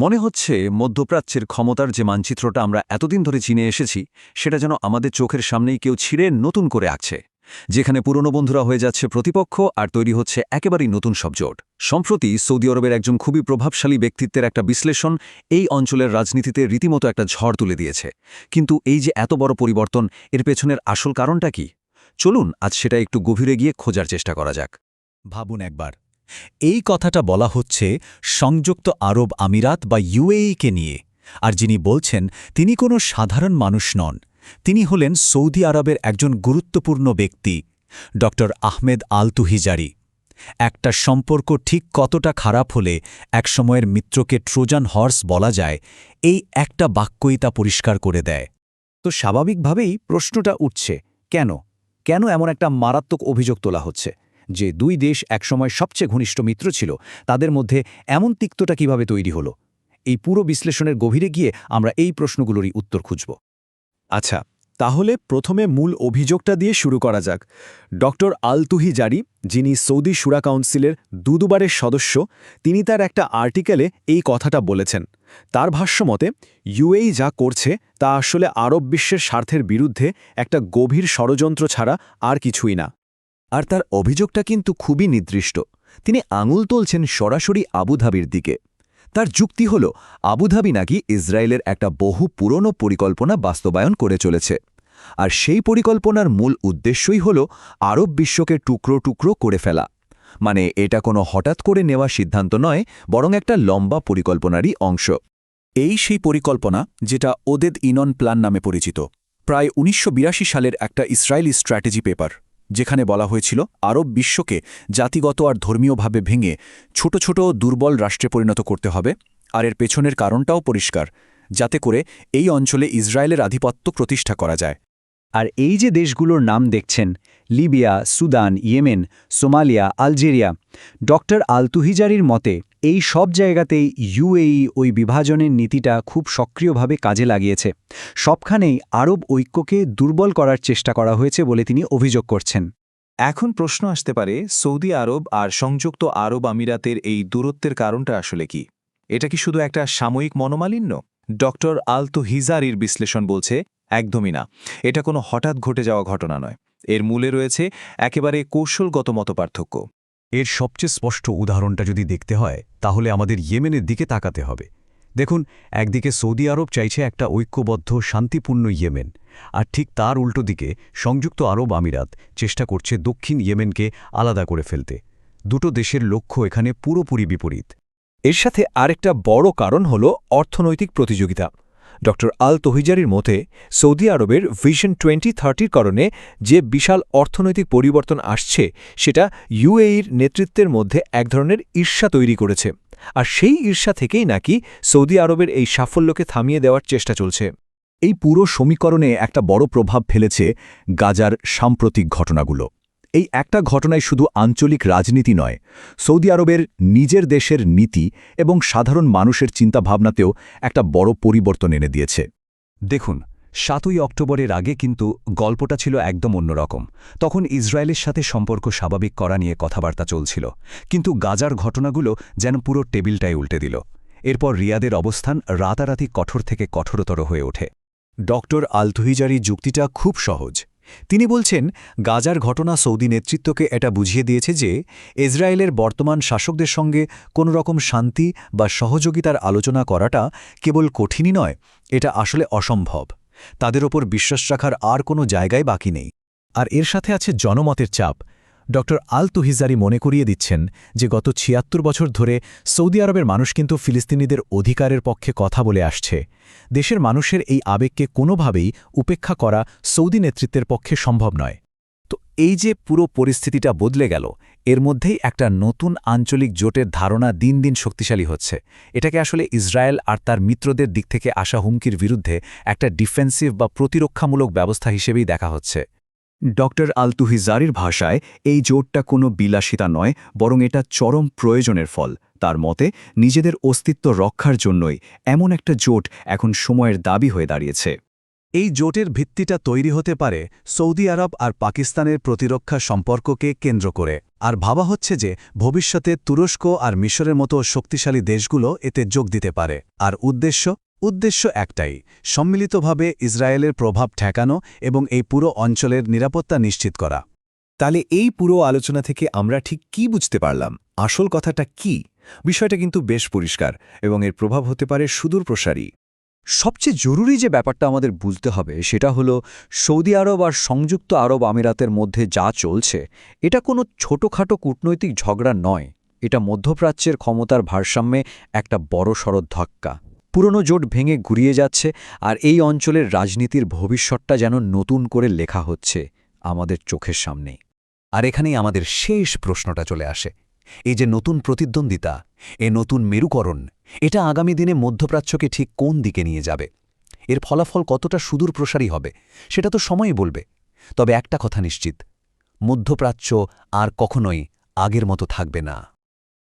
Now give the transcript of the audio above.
মনে হচ্ছে মধ্যপ্রাচ্যের ক্ষমতার যে মানচিত্রটা আমরা এতদিন ধরে চিনে এসেছি সেটা যেন আমাদের চোখের সামনেই কেউ ছিঁড়ে নতুন করে আঁকছে, যেখানে পুরনো বন্ধুরা হয়ে যাচ্ছে প্রতিপক্ষ আর তৈরি হচ্ছে একেবারেই নতুন সব জোট। সম্প্রতি সৌদি আরবের একজন খুবই প্রভাবশালী ব্যক্তিত্বের একটা বিশ্লেষণ এই অঞ্চলের রাজনীতিতে রীতিমতো একটা ঝড় তুলে দিয়েছে। কিন্তু এই যে এত বড় পরিবর্তন, এর পেছনের আসল কারণটা কি? চলুন আজ সেটা একটু গভীরে গিয়ে খোঁজার চেষ্টা করা যাক। ভাবুন একবার, এই কথাটা বলা হচ্ছে সংযুক্ত আরব আমিরাত বা ইউএইকে নিয়ে, আর যিনি বলছেন তিনি কোনো সাধারণ মানুষ নন। তিনি হলেন সৌদি আরবের একজন গুরুত্বপূর্ণ ব্যক্তি, ড আহমেদ আল তুহিজারি। একটা সম্পর্ক ঠিক কতটা খারাপ হলে একসময়ের মিত্রকে ট্রোজান হর্স বলা যায়, এই একটা বাক্যই তা পরিষ্কার করে দেয়। তো স্বাভাবিকভাবেই প্রশ্নটা উঠছে, কেন কেন এমন একটা মারাত্মক অভিযোগ তোলা হচ্ছে যে দুই দেশ একসময় সবচেয়ে ঘনিষ্ঠ মিত্র ছিল, তাদের মধ্যে এমন তিক্ততা কিভাবে তৈরি হলো? এই পুরো বিশ্লেষণের গভীরে গিয়ে আমরা এই প্রশ্নগুলোরই উত্তর খুঁজব। আচ্ছা, তাহলে প্রথমে মূল অভিযোগটা দিয়ে শুরু করা যাক। ডক্টর আল তুহিজারি, যিনি সৌদি শুরা কাউন্সিলের দুবারের সদস্য, তিনি তার একটা আর্টিকেলে এই কথাটা বলেছেন। তার ভাষ্যমতে ইউএই যা করছে তা আসলে আরব বিশ্বের স্বার্থের বিরুদ্ধে একটা গভীর ষড়যন্ত্র ছাড়া আর কিছুই না। আর তার অভিযোগটা কিন্তু খুবই নির্দিষ্ট। তিনি আঙুল তুলছেন সরাসরি আবুধাবির দিকে। তার যুক্তি হল আবুধাবি নাকি ইসরায়েলের একটা বহু পুরনো পরিকল্পনা বাস্তবায়ন করে চলেছে, আর সেই পরিকল্পনার মূল উদ্দেশ্যই হল আরব বিশ্বকে টুকরো টুকরো করে ফেলা। মানে এটা কোনো হঠাৎ করে নেওয়া সিদ্ধান্ত নয়, বরং একটা লম্বা পরিকল্পনারই অংশ। এই সেই পরিকল্পনা যেটা ওদেদ ইনন প্ল্যান নামে পরিচিত, প্রায় ১৯৮২ সালের একটা ইসরায়েলি স্ট্র্যাটেজি পেপার, যেখানে বলা হয়েছিল আরব বিশ্বকে জাতিগত আর ধর্মীয়ভাবে ভেঙে ছোট ছোট দুর্বল রাষ্ট্রে পরিণত করতে হবে। আর এর পেছনের কারণটাও পরিষ্কার, যাতে করে এই অঞ্চলে ইসরায়েলের আধিপত্য প্রতিষ্ঠা করা যায়। আর এই যে দেশগুলোর নাম দেখছেন, Libya, Sudan, Yemen, Somalia, Algeria, doctor আল তুহিজারির মতে এই সব জায়গাতেই ইউএই ওই বিভাজনের নীতিটা খুব সক্রিয়ভাবে কাজে লাগিয়েছে। সবখানেই আরব ঐক্যকে দুর্বল করার চেষ্টা করা হয়েছে বলে তিনি অভিযোগ করছেন। এখন প্রশ্ন আসতে পারে, সৌদি আরব আর সংযুক্ত আরব আমিরাতের এই দূরত্বের কারণটা আসলে কি? এটা কি শুধু একটা সাময়িক মনোমালিন্য? ডক্টর আল তুহিজারির বিশ্লেষণ বলছে, একদমই না। এটা কোনো হঠাৎ ঘটে যাওয়া ঘটনা নয়। এর মূলে রয়েছে একেবারে কৌশলগত মতপার্থক্য। এর সবচেয়ে স্পষ্ট উদাহরণটা যদি দেখতে হয়, তাহলে আমাদের ইয়েমেনের দিকে তাকাতে হবে। দেখুন, একদিকে সৌদি আরব চাইছে একটা ঐক্যবদ্ধ শান্তিপূর্ণ ইয়েমেন, আর ঠিক তার উল্টো দিকে সংযুক্ত আরব আমিরাত চেষ্টা করছে দক্ষিণ ইয়েমেনকে আলাদা করে ফেলতে। দুটো দেশের লক্ষ্য এখানে পুরোপুরি বিপরীত। এর সাথে আরেকটা বড় কারণ হল অর্থনৈতিক প্রতিযোগিতা। ডক্টর আল তুহিজারির মতে সৌদি আরবের ভিশন 2030-র কারণে যে বিশাল অর্থনৈতিক পরিবর্তন আসছে, সেটা ইউএইর নেতৃত্বের মধ্যে এক ধরনের ঈর্ষা তৈরি করেছে। আর সেই ঈর্ষা থেকেই নাকি সৌদি আরবের এই সাফল্যকে থামিয়ে দেওয়ার চেষ্টা চলছে। এই পুরো সমীকরণে একটা বড় প্রভাব ফেলেছে গাজার সাম্প্রতিক ঘটনাগুলো। এই একটা ঘটনায় শুধু আঞ্চলিক রাজনীতি নয়, সৌদি আরবের নিজের দেশের নীতি এবং সাধারণ মানুষের চিন্তাভাবনাতেও একটা বড় পরিবর্তন এনে দিয়েছে। দেখুন, ৭ই অক্টোবরের আগে কিন্তু গল্পটা ছিল একদম অন্যরকম। তখন ইসরায়েলের সাথে সম্পর্ক স্বাভাবিক করা নিয়ে কথাবার্তা চলছিল, কিন্তু গাজার ঘটনাগুলো যেন পুরো টেবিলটাই উল্টে দিল। এরপর রিয়াদের অবস্থান রাতারাতি কঠোর থেকে কঠোরতর হয়ে ওঠে। ডক্টর আল তুহিজারির যুক্তিটা খুব সহজ। তিনি বলছেন, গাজার ঘটনা সৌদি নেতৃত্বকে এটা বুঝিয়ে দিয়েছে যে ইসরায়েলের বর্তমান শাসকদের সঙ্গে কোনো রকম শান্তি বা সহযোগিতার আলোচনা করাটা কেবল কঠিনই নয়, এটা আসলে অসম্ভব। তাদের ওপর বিশ্বাস রাখার আর কোনো জায়গায় বাকি নেই। আর এর সাথে আছে জনমতের চাপ। ডক্টর আল তুহিজারি মনে করিয়ে দিচ্ছেন যে গত ৭৬ বছর ধরে সৌদি আরবের মানুষ কিন্তু ফিলিস্তিনিদের অধিকারের পক্ষে কথা বলে আসছে। দেশের মানুষের এই আবেগকে কোনোভাবেই উপেক্ষা করা সৌদি নেতৃত্বের পক্ষে সম্ভব নয়। তো এই যে পুরো পরিস্থিতিটা বদলে গেল, এর মধ্যেই একটা নতুন আঞ্চলিক জোটের ধারণা দিন দিন শক্তিশালী হচ্ছে। এটাকে আসলে ইসরায়েল আর তার মিত্রদের দিক থেকে আসা হুমকির বিরুদ্ধে একটা ডিফেন্সিভ বা প্রতিরক্ষামূলক ব্যবস্থা হিসেবেই দেখা হচ্ছে। ডক্টর আল তুহিজারির ভাষায় এই জোটটা কোনো বিলাসিতা নয়, বরং এটা চরম প্রয়োজনের ফল। তার মতে নিজেদের অস্তিত্ব রক্ষার জন্যই এমন একটা জোট এখন সময়ের দাবি হয়ে দাঁড়িয়েছে। এই জোটের ভিত্তিটা তৈরি হতে পারে সৌদি আরব আর পাকিস্তানের প্রতিরক্ষা সম্পর্ককে কেন্দ্র করে, আর ভাবা হচ্ছে যে ভবিষ্যতে তুরস্ক আর মিশরের মতো শক্তিশালী দেশগুলো এতে যোগ দিতে পারে। আর উদ্দেশ্য একটাই, সম্মিলিতভাবে ইসরায়েলের প্রভাব ঠেকানো এবং এই পুরো অঞ্চলের নিরাপত্তা নিশ্চিত করা। তাহলে এই পুরো আলোচনা থেকে আমরা ঠিক কি বুঝতে পারলাম, আসল কথাটা কি? বিষয়টা কিন্তু বেশ পরিষ্কার এবং এর প্রভাব হতে পারে সুদূরপ্রসারী। সবচেয়ে জরুরি যে ব্যাপারটা আমাদের বুঝতে হবে সেটা হলো সৌদি আরব আর সংযুক্ত আরব আমিরাতের মধ্যে যা চলছে এটা কোনো ছোটখাটো কূটনৈতিক ঝগড়া নয়, এটা মধ্যপ্রাচ্যের ক্ষমতার ভারসাম্যে একটা বড়সড় ধাক্কা। পুরনো জোট ভেঙে গুড়িয়ে যাচ্ছে আর এই অঞ্চলের রাজনীতির ভবিষ্যৎটা যেন নতুন করে লেখা হচ্ছে আমাদের চোখের সামনে। আর এখানেই আমাদের শেষ প্রশ্নটা চলে আসে, এই যে নতুন প্রতিদ্বন্দ্বিতা, এ নতুন মেরুকরণ, এটা আগামী দিনে মধ্যপ্রাচ্যকে ঠিক কোন দিকে নিয়ে যাবে? এর ফলাফল কতটা সুদূরপ্রসারী হবে সেটা তো সময়ই বলবে। তবে একটা কথা নিশ্চিত, মধ্যপ্রাচ্য আর কখনোই আগের মতো থাকবে না।